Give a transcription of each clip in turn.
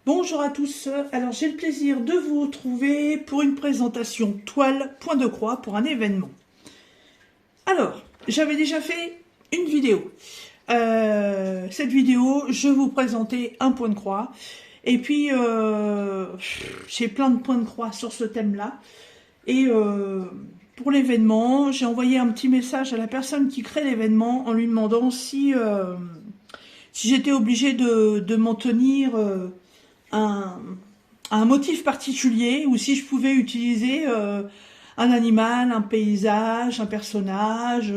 Bonjour à tous, alors j'ai le plaisir de vous retrouver pour une présentation toile point de croix pour un événement. Alors, j'avais déjà fait une vidéo. Cette vidéo, je vous présentais un point de croix. Et puis, j'ai plein de points de croix sur ce thème-là. Et pour l'événement, j'ai envoyé un petit message à la personne qui crée l'événement en lui demandant si j'étais obligée de m'en tenir un, un motif particulier ou si je pouvais utiliser un animal, un paysage, un personnage,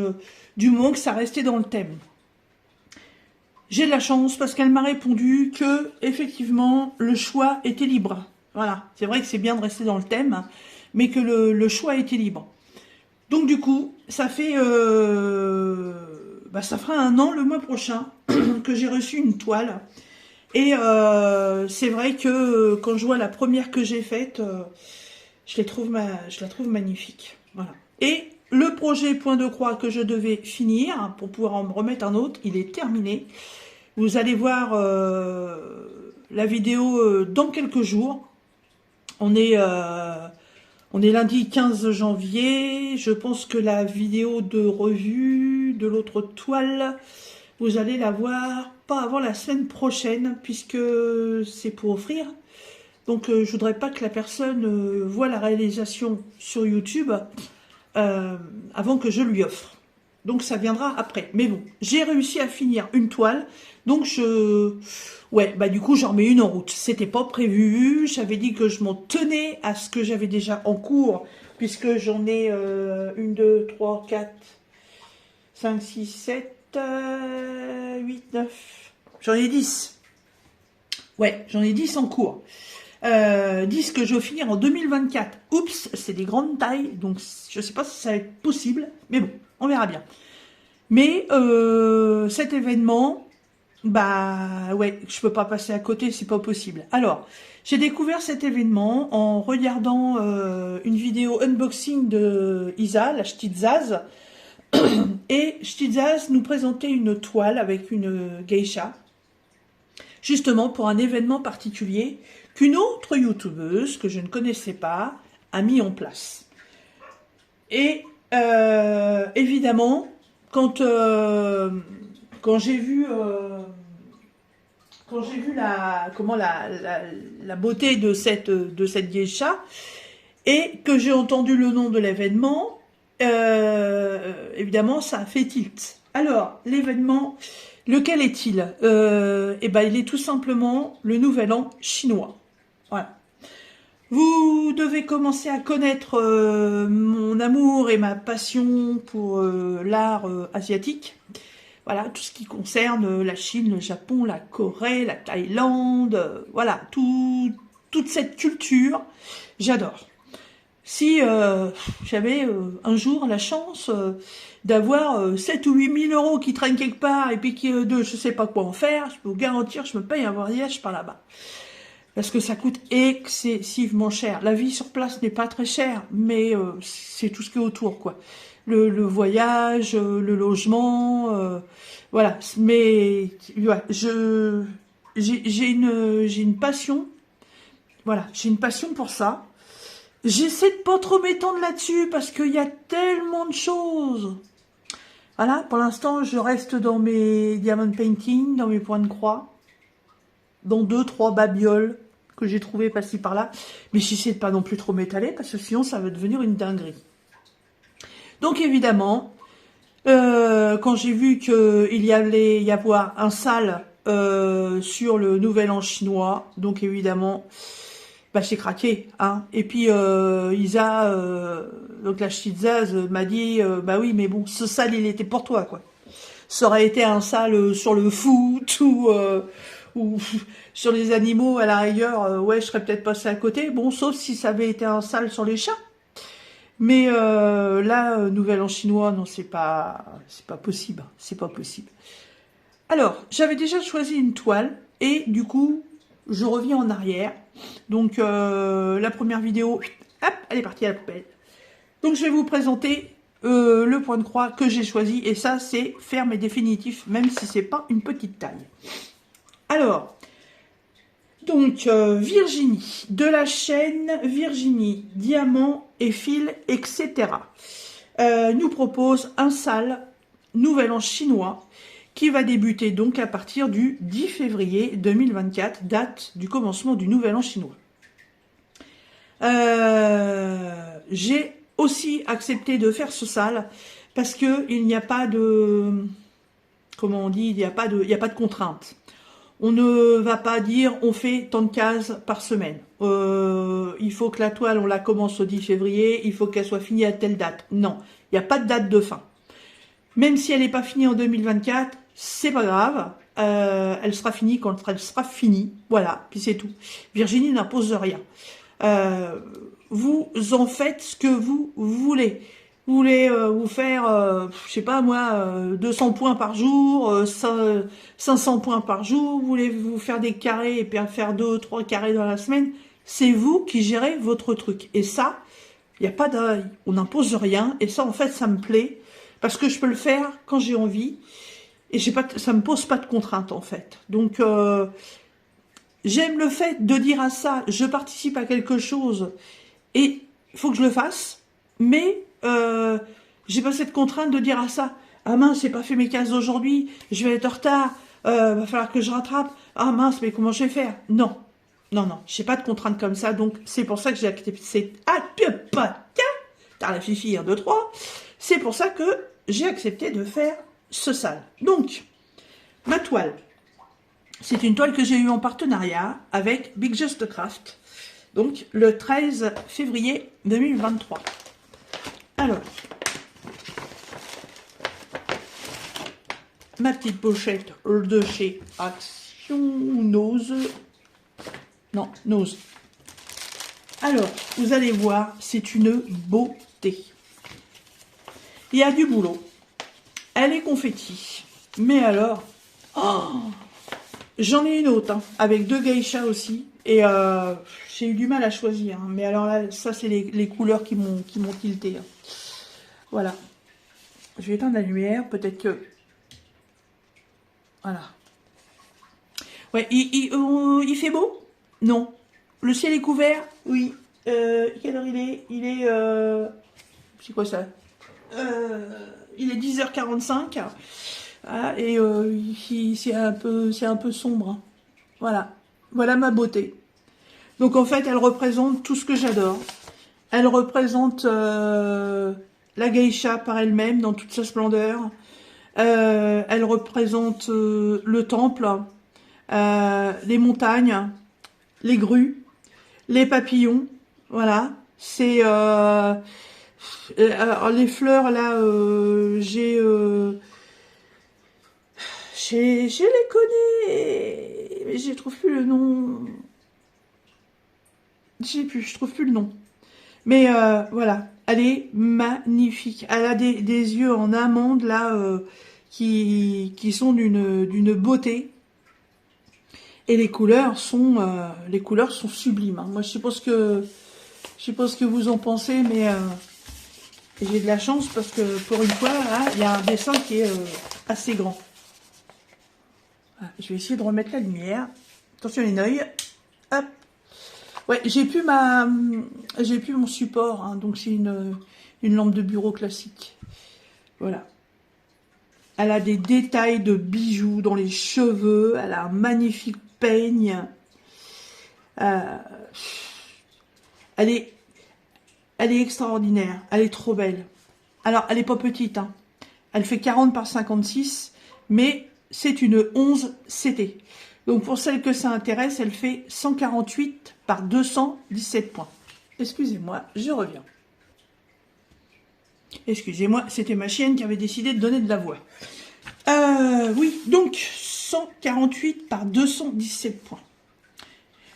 du moment que ça restait dans le thème. J'ai de la chance parce qu'elle m'a répondu que effectivement le choix était libre. Voilà, c'est vrai que c'est bien de rester dans le thème, mais que le choix était libre. Donc du coup, ça fait ça fera un an le mois prochain que j'ai reçu une toile. Et c'est vrai que quand je vois la première que j'ai faite, je la trouve magnifique. Voilà. Et le projet point de croix que je devais finir pour pouvoir en remettre un autre, il est terminé. Vous allez voir la vidéo dans quelques jours. On est, euh, on est lundi 15 janvier. Je pense que la vidéo de revue de l'autre toile, vous allez la voir pas avant la semaine prochaine, puisque c'est pour offrir. Donc je voudrais pas que la personne voit la réalisation sur YouTube avant que je lui offre. Donc ça viendra après. Mais bon, j'ai réussi à finir une toile. Donc ouais, bah du coup j'en mets une en route. C'était pas prévu. J'avais dit que je m'en tenais à ce que j'avais déjà en cours, puisque j'en ai 1, 2, 3, 4, 5, 6, 7, 8, 9. J'en ai 10. Ouais, j'en ai 10 en cours. 10 que je vais finir en 2024. Oups, c'est des grandes tailles, donc je sais pas si ça va être possible, mais bon, on verra bien. Mais cet événement, bah ouais, je peux pas passer à côté, c'est pas possible. Alors, j'ai découvert cet événement en regardant une vidéo unboxing de Isa, la petite Zaz, et Zaz nous présentait une toile avec une geisha, justement pour un événement particulier qu'une autre youtubeuse que je ne connaissais pas a mis en place. Et évidemment, quand j'ai vu la beauté de cette geisha et que j'ai entendu le nom de l'événement, évidemment ça a fait tilt. Alors l'événement, lequel est-il? Eh ben, il est tout simplement le Nouvel An chinois. Voilà. Vous devez commencer à connaître mon amour et ma passion pour l'art asiatique. Voilà, tout ce qui concerne la Chine, le Japon, la Corée, la Thaïlande, voilà, toute cette culture, j'adore. Si j'avais un jour la chance d'avoir 7 ou 8 000 euros qui traînent quelque part et puis de je sais pas quoi en faire, je peux vous garantir, je me paye un voyage par là-bas. Parce que ça coûte excessivement cher. La vie sur place n'est pas très chère, mais c'est tout ce qui est autour, quoi. Le voyage, le logement, voilà. Mais ouais, j'ai une passion, voilà, j'ai une passion pour ça. J'essaie de pas trop m'étendre là-dessus parce qu'il y a tellement de choses. Voilà, pour l'instant, je reste dans mes diamond painting, dans mes points de croix, dans 2, 3 babioles que j'ai trouvées par-ci par-là. Mais j'essaie de pas non plus trop m'étaler parce que sinon, ça va devenir une dinguerie. Donc évidemment, quand j'ai vu qu'il y allait y avoir un sale sur le Nouvel An chinois, donc évidemment, bah j'ai craqué, hein. Et puis Isa, donc la Chizaz m'a dit, bah oui, mais bon, ce sale il était pour toi, quoi. Ça aurait été un sale sur le foot ou sur les animaux à la rigueur, ouais, je serais peut-être passé à côté. Bon, sauf si ça avait été un sale sur les chats. Mais là, Nouvel An chinois, non, c'est pas possible, c'est pas possible. Alors, j'avais déjà choisi une toile et du coup, je reviens en arrière. Donc, la première vidéo, hop, elle est partie à la poubelle. Donc, je vais vous présenter le point de croix que j'ai choisi et ça, c'est ferme et définitif, même si c'est pas une petite taille. Alors, Donc, Virginie, de la chaîne Virginie, Diamant et Fil, etc. Nous propose un sale nouvel an chinois qui va débuter donc à partir du 10 février 2024, date du commencement du nouvel an chinois. J'ai aussi accepté de faire ce sale parce que il n'y a pas de, comment on dit, il n'y a pas de contrainte. On ne va pas dire on fait tant de cases par semaine. Il faut que la toile, on la commence au 10 février, il faut qu'elle soit finie à telle date. Non, il n'y a pas de date de fin. Même si elle n'est pas finie en 2024, c'est pas grave. Elle sera finie quand elle sera finie. Voilà, puis c'est tout. Virginie n'impose rien. Vous en faites ce que vous voulez. Vous voulez vous faire, je sais pas moi, 200 points par jour, 500 points par jour, vous voulez vous faire des carrés et puis faire 2 ou 3 carrés dans la semaine, c'est vous qui gérez votre truc. Et ça, il y a pas de, on n'impose rien, et ça en fait ça me plaît, parce que je peux le faire quand j'ai envie, et j'ai pas, ça me pose pas de contraintes en fait. Donc j'aime le fait de dire à ça, je participe à quelque chose, et il faut que je le fasse, mais j'ai pas cette contrainte de dire à ça, ah mince, j'ai pas fait mes cases aujourd'hui, je vais être en retard, va falloir que je rattrape, ah mince, mais comment je vais faire? Non, non, non, j'ai pas de contrainte comme ça, donc c'est pour ça que j'ai accepté, t'as la fifi, 1, 2, 3, c'est pour ça que j'ai accepté de faire ce sale. Donc, ma toile, c'est une toile que j'ai eue en partenariat avec Big Just Craft, donc le 13 février 2023. Alors, ma petite pochette de chez Action Nose. Non, Nose. Alors, vous allez voir, c'est une beauté. Il y a du boulot. Elle est confetti. Mais alors, oh, j'en ai une autre, hein, avec 2 geishas aussi. Et j'ai eu du mal à choisir. Hein, mais alors là, ça, c'est les couleurs qui m'ont tilté. Hein. Voilà. Je vais éteindre la lumière, peut-être que... Voilà. Ouais, il fait beau? Non. Le ciel est couvert? Oui. Quelle heure il est? Il est... c'est quoi ça? Il est 10h45. Ah, et c'est un peu sombre. Hein. Voilà. Voilà ma beauté. Donc en fait, elle représente tout ce que j'adore. Elle représente la geisha par elle-même dans toute sa splendeur. Elle représente le temple, les montagnes, les grues, les papillons. Voilà. C'est les fleurs là. Je les connais, mais je trouve plus le nom. Je trouve plus le nom. Mais voilà, elle est magnifique. Elle a des yeux en amande là qui sont d'une beauté. Et les couleurs sont sublimes. Hein. Moi, je sais pas ce que vous en pensez, mais j'ai de la chance parce que pour une fois, là, il y a un dessin qui est assez grand. Voilà, je vais essayer de remettre la lumière. Attention les oeils. Hop. Ouais, j'ai plus mon support, hein, donc c'est une lampe de bureau classique. Voilà. Elle a des détails de bijoux dans les cheveux, elle a un magnifique peigne. Elle est extraordinaire, elle est trop belle. Alors, elle est pas petite, hein. Elle fait 40 par 56, mais c'est une 11 CT. Donc pour celle que ça intéresse, elle fait 148 par 217 points. Excusez-moi, je reviens. Excusez-moi, c'était ma chienne qui avait décidé de donner de la voix. Oui, donc 148 par 217 points.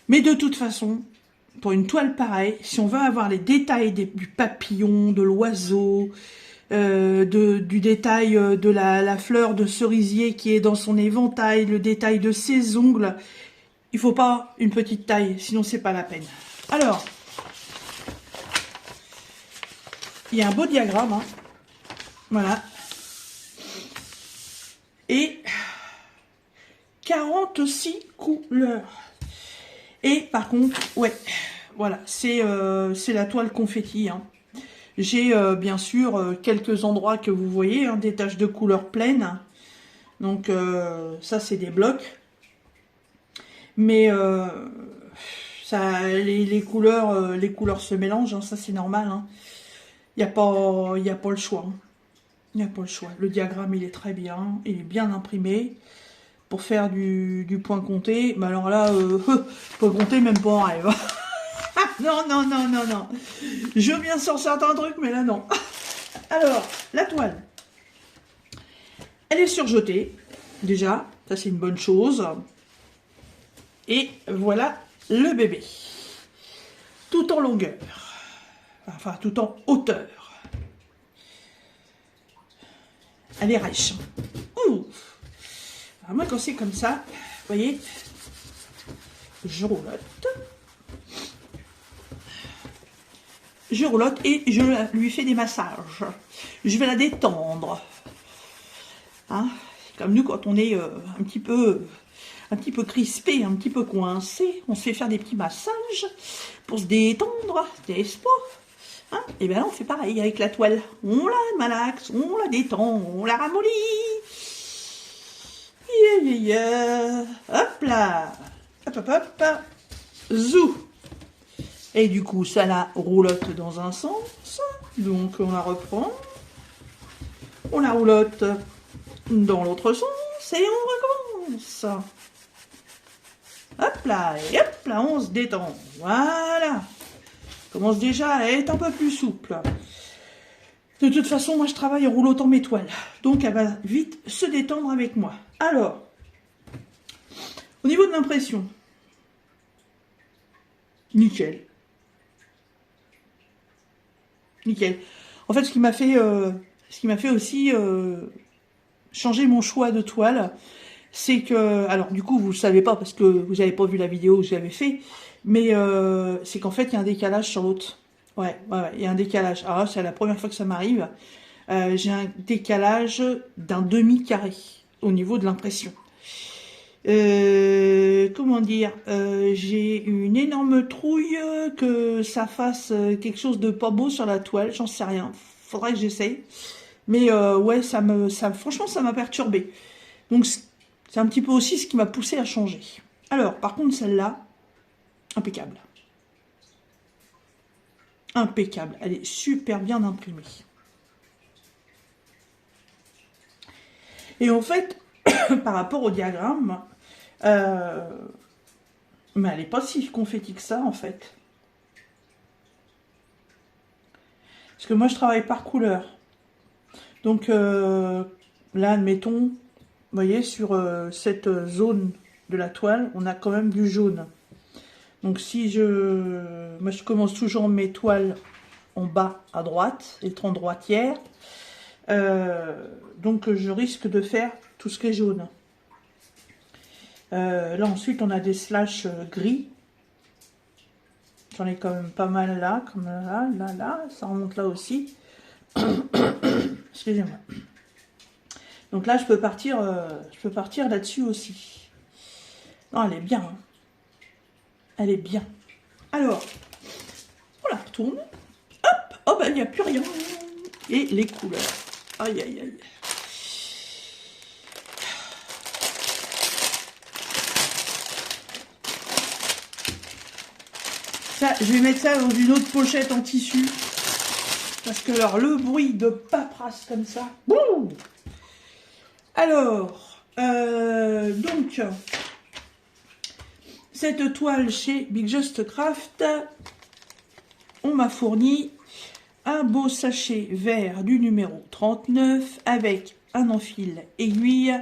Mais de toute façon, pour une toile pareille, si on veut avoir les détails du papillon, de l'oiseau, du détail de la fleur de cerisier qui est dans son éventail, le détail de ses ongles, il faut pas une petite taille, sinon c'est pas la peine. Alors, il y a un beau diagramme, hein. Voilà. Et 46 couleurs. Et par contre, ouais, voilà, c'est la toile confetti, hein. J'ai bien sûr quelques endroits que vous voyez, hein, des taches de couleur pleine. Donc ça c'est des blocs. Mais ça, les couleurs se mélangent, hein, ça c'est normal. Hein. Il n'y a pas le choix. Hein. Il n'y a pas le choix. Le diagramme il est très bien, il est bien imprimé. Pour faire du point compté, mais alors là, point compté même pas en rêve. Non, non, non, non, non. Je veux bien sur certains trucs, mais là non. Alors, la toile. Elle est surjetée, déjà, ça c'est une bonne chose. Et voilà le bébé. Tout en longueur. Enfin, tout en hauteur. Elle est riche. Ouh. Alors moi, quand c'est comme ça, vous voyez, je roulotte. Je roulotte et je lui fais des massages. Je vais la détendre. Hein, comme nous, quand on est un petit peu crispé, un petit peu coincé, on se fait faire des petits massages pour se détendre, n'est-ce pas? Hein, et bien là, on fait pareil avec la toile. On la malaxe, on la détend, on la ramollit. Hop là. Hop, hop, hop. Zou. Et du coup, ça la roulotte dans un sens. Donc, on la reprend. On la roulotte dans l'autre sens. Et on recommence. Hop là, et hop là, on se détend. Voilà. Commence déjà à être un peu plus souple. De toute façon, moi, je travaille en roulotant mes toiles. Donc, elle va vite se détendre avec moi. Alors, au niveau de l'impression, nickel. Nickel. En fait, ce qui m'a fait aussi changer mon choix de toile, c'est que, alors du coup, vous ne le savez pas parce que vous n'avez pas vu la vidéo que j'avais fait, mais c'est qu'en fait, il y a un décalage sur l'autre. Ouais, il y a un décalage. Alors c'est la première fois que ça m'arrive. J'ai un décalage d'un demi-carré au niveau de l'impression. Comment dire, j'ai une énorme trouille que ça fasse quelque chose de pas beau sur la toile, j'en sais rien, faudrait que j'essaye. Mais ouais, franchement, ça m'a perturbé. Donc c'est un petit peu aussi ce qui m'a poussé à changer. Alors, par contre, celle-là, impeccable. Impeccable, elle est super bien imprimée. Et en fait, par rapport au diagramme, mais elle n'est pas si confetti que ça, en fait. Parce que moi, je travaille par couleur. Donc, là, admettons, vous voyez, sur cette zone de la toile, on a quand même du jaune. Donc, moi, je commence toujours mes toiles en bas à droite, les 30 droitières. Donc, je risque de faire tout ce qui est jaune. Là, ensuite, on a des slash gris. J'en ai quand même pas mal là, comme là, ça remonte là aussi. Excusez-moi. Donc là, je peux partir là-dessus aussi. Non, elle est bien. Hein. Elle est bien. Alors, on la retourne. Hop, oh ben, il n'y a plus rien. Et les couleurs. Aïe, aïe, aïe. Ça, je vais mettre ça dans une autre pochette en tissu. Parce que alors, le bruit de paperasse comme ça. Boum. Alors, donc, cette toile chez Big Just Craft, on m'a fourni un beau sachet vert du numéro 39 avec un enfil aiguille,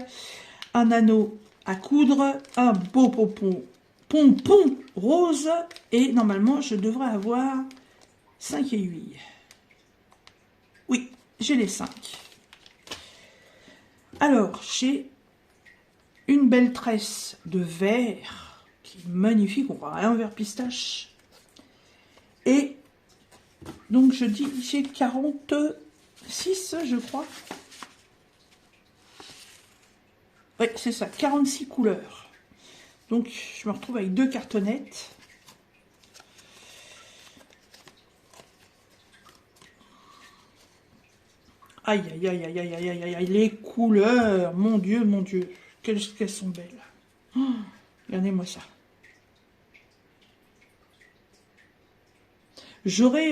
un anneau à coudre, un beau pompon rose et normalement je devrais avoir 5 aiguilles. Oui, j'ai les 5. Alors, j'ai une belle tresse de vert qui est magnifique, on voit un vert pistache. Et donc je dis j'ai 46, je crois. Oui, c'est ça, 46 couleurs. Donc, je me retrouve avec 2 cartonnettes. Aïe, aïe, aïe, aïe, aïe, aïe, aïe, aïe, les couleurs, mon Dieu, qu'elles sont belles. Oh, regardez-moi ça. J'aurais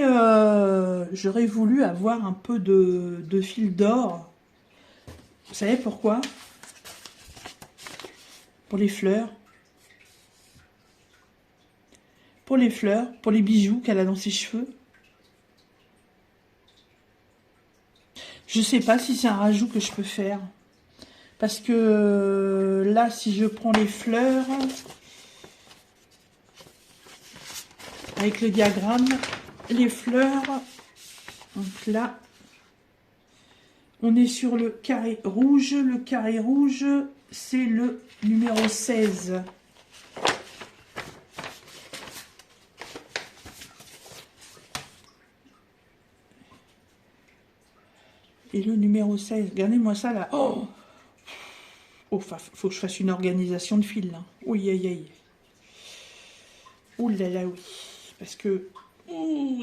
voulu avoir un peu de fil d'or. Vous savez pourquoi? Pour les fleurs. Pour les fleurs, pour les bijoux qu'elle a dans ses cheveux. Je sais pas si c'est un rajout que je peux faire. Parce que là, si je prends les fleurs, avec le diagramme, les fleurs, donc là, on est sur le carré rouge. Le carré rouge, c'est le numéro 16. Et le numéro 16, regardez-moi ça là. Oh, faut que je fasse une organisation de fil là. Oui, aïe, aïe. Ouh là là, oui. Parce que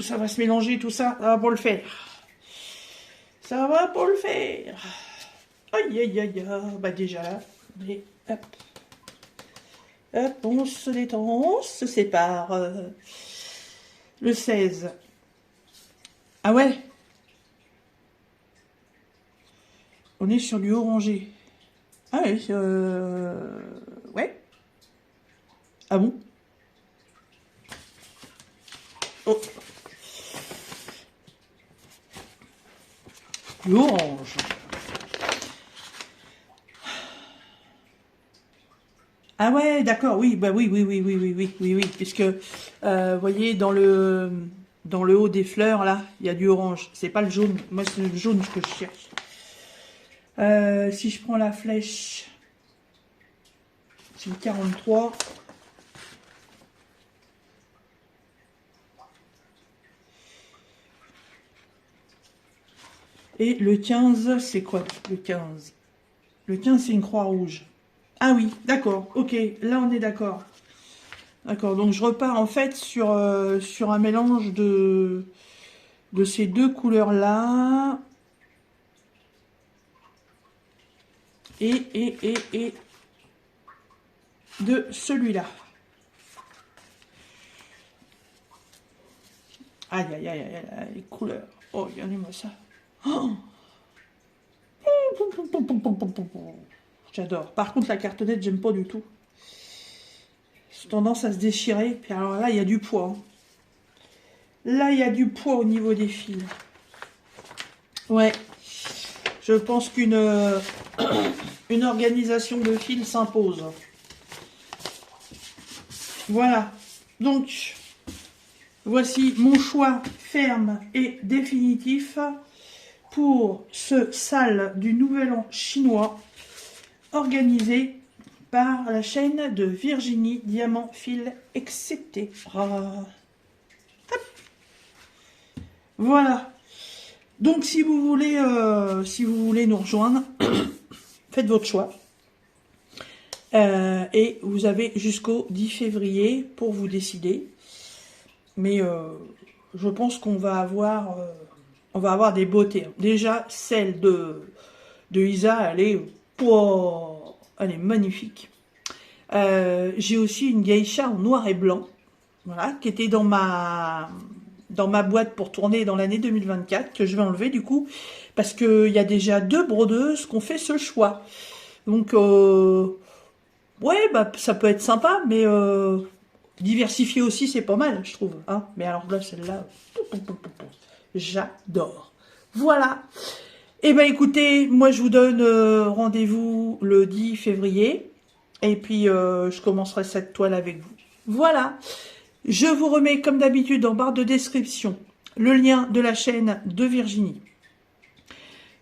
ça va se mélanger tout ça. Ça va pas le faire. Ça va pas le faire. Aïe, aïe, aïe, aïe. Bah déjà là. Et hop. Hop, on se détend, on se sépare. Le 16. Ah ouais. On est sur du orangé. Ah ouais, ouais. Ah bon? Oh. Du orange. Ah ouais, d'accord, oui, bah oui, puisque, voyez, dans le haut des fleurs, là, il y a du orange. C'est pas le jaune. Moi, c'est le jaune que je cherche. Si je prends la flèche, c'est le 43. Et le 15, c'est quoi le 15? Le 15, c'est une croix rouge. Ah oui, d'accord, ok, là on est d'accord. D'accord, donc je repars en fait sur un mélange de ces deux couleurs-là. Et de celui-là. Aïe, aïe, aïe, aïe, aïe, les couleurs. Oh, regardez-moi ça. Oh, j'adore. Par contre, la cartonnette, j'aime pas du tout. J'ai tendance à se déchirer. Puis alors là, il y a du poids. Hein. Là, il y a du poids au niveau des fils. Ouais. Je pense qu'une une organisation de fils s'impose. Voilà. Donc, voici mon choix ferme et définitif pour ce sale du Nouvel An chinois organisé par la chaîne de Virginie Diamant Fil, etc. Voilà. Donc si vous voulez nous rejoindre, faites votre choix. Et vous avez jusqu'au 10 février pour vous décider. Mais je pense qu'on va avoir des beautés. Déjà, celle de Isa, elle est magnifique. J'ai aussi une geisha en noir et blanc, voilà, qui était dans ma boîte pour tourner dans l'année 2024, que je vais enlever du coup, parce qu'il y a déjà 2 brodeuses qui ont fait ce choix. Donc, ouais, bah, ça peut être sympa, mais diversifier aussi, c'est pas mal, je trouve. Hein. Mais alors là, celle-là, j'adore. Voilà. Eh ben écoutez, moi je vous donne rendez-vous le 10 février. Et puis, je commencerai cette toile avec vous. Voilà. Je vous remets, comme d'habitude, en barre de description, le lien de la chaîne de Virginie.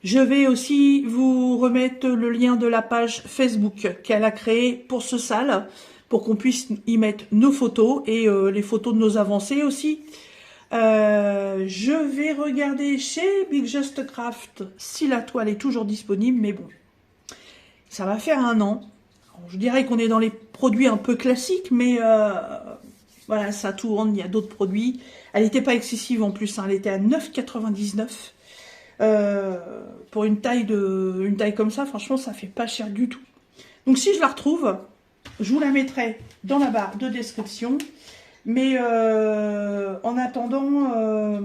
Je vais aussi vous remettre le lien de la page Facebook qu'elle a créée pour ce sale, pour qu'on puisse y mettre nos photos et les photos de nos avancées aussi. Je vais regarder chez Big Just Craft si la toile est toujours disponible, mais bon, ça va faire 1 an. je dirais qu'on est dans les produits un peu classiques, mais voilà, ça tourne, il y a d'autres produits. Elle n'était pas excessive en plus, hein, elle était à 9,99 pour une taille comme ça, franchement, ça fait pas cher du tout. Donc si je la retrouve, je vous la mettrai dans la barre de description. Mais en attendant,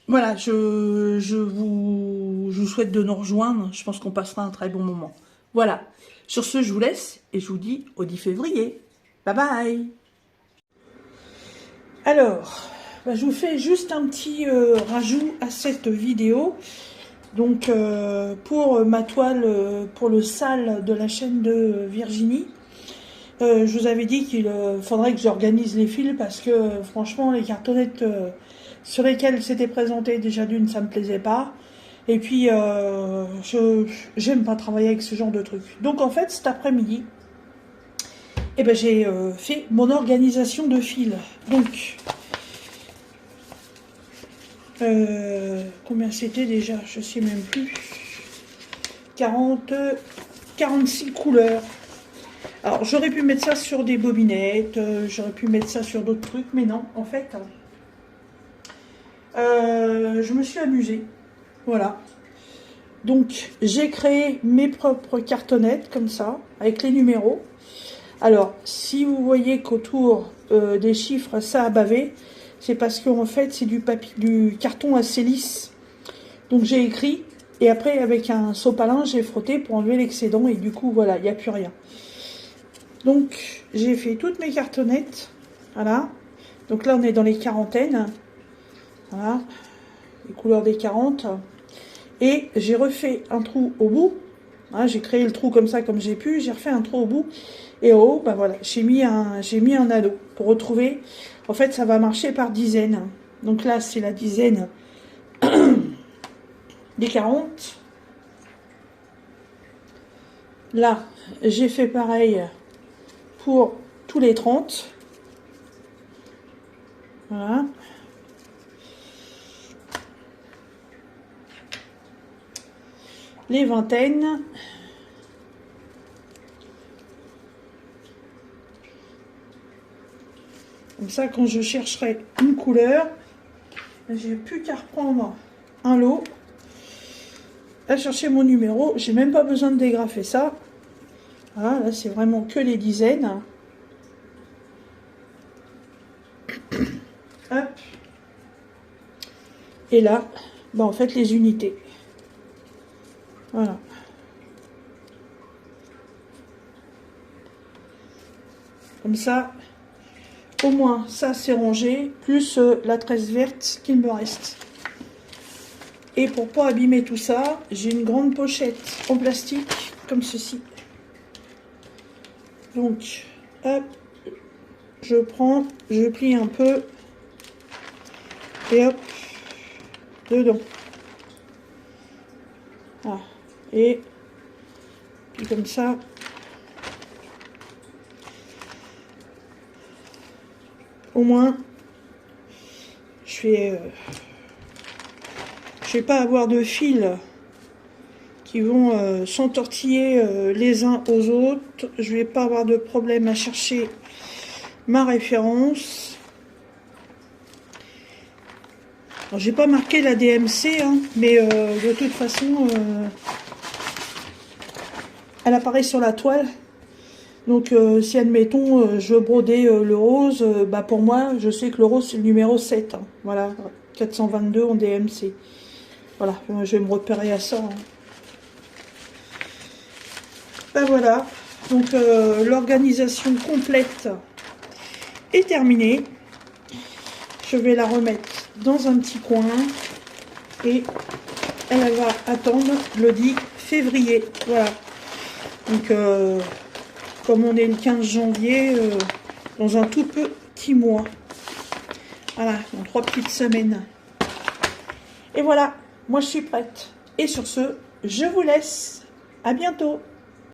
voilà, je vous souhaite de nous rejoindre. Je pense qu'on passera un très bon moment. Voilà. Sur ce, je vous laisse et je vous dis au 10 février. Bye bye. Alors, je vous fais juste un petit rajout à cette vidéo. Donc, pour ma toile, pour le sale de la chaîne de Virginie, je vous avais dit qu'il faudrait que j'organise les fils parce que franchement, les cartonnettes sur lesquelles c'était présenté, déjà d'une, ça me plaisait pas. Et puis, j'aime pas travailler avec ce genre de trucs. Donc en fait, cet après-midi, eh ben, j'ai fait mon organisation de fils. Donc, combien c'était déjà? Je sais même plus. 46 couleurs. Alors, j'aurais pu mettre ça sur des bobinettes, j'aurais pu mettre ça sur d'autres trucs, mais non, en fait, je me suis amusée. Voilà. Donc, j'ai créé mes propres cartonnettes, comme ça, avec les numéros. Alors, si vous voyez qu'autour des chiffres, ça a bavé, c'est parce qu'en fait, c'est du carton assez lisse. Donc, j'ai écrit, et après, avec un sopalin, j'ai frotté pour enlever l'excédent, et du coup, voilà, il n'y a plus rien. Donc, j'ai fait toutes mes cartonnettes. Voilà. Donc là, on est dans les quarantaines. Voilà. Les couleurs des 40. Et j'ai refait un trou au bout. Voilà, j'ai créé le trou comme ça, comme j'ai pu. J'ai refait un trou au bout. Et au haut, ben voilà, j'ai mis un anneau pour retrouver. En fait, ça va marcher par dizaines. Donc là, c'est la dizaine des 40. Là, j'ai fait pareil pour tous les 30. Voilà. Les vingtaines. Comme ça, quand je chercherai une couleur, j'ai plus qu'à reprendre un lot, à chercher mon numéro. J'ai même pas besoin de dégrafer ça. Voilà, là c'est vraiment que les dizaines. Hop. Et là, ben en fait les unités. Voilà. Comme ça, au moins ça c'est rangé, plus la tresse verte qu'il me reste. Et pour pas abîmer tout ça, j'ai une grande pochette en plastique comme ceci. Donc, hop, je prends, je plie un peu et hop, dedans. Voilà. Et puis comme ça, au moins, je vais pas avoir de fils qui vont s'entortiller les uns aux autres. Je vais pas avoir de problème à chercher ma référence. Alors, j'ai pas marqué la DMC, hein, mais de toute façon, elle apparaît sur la toile. Donc, si admettons, je veux broder le rose, bah pour moi, je sais que le rose, c'est le numéro 7. Hein, voilà, 422 en DMC. Voilà, je vais me repérer à ça. Hein. Ben voilà, donc l'organisation complète est terminée. Je vais la remettre dans un petit coin et elle va attendre le 10 février. Voilà. Donc, comme on est le 15 janvier, dans un tout petit mois. Voilà, dans 3 petites semaines. Et voilà, moi je suis prête. Et sur ce, je vous laisse. À bientôt.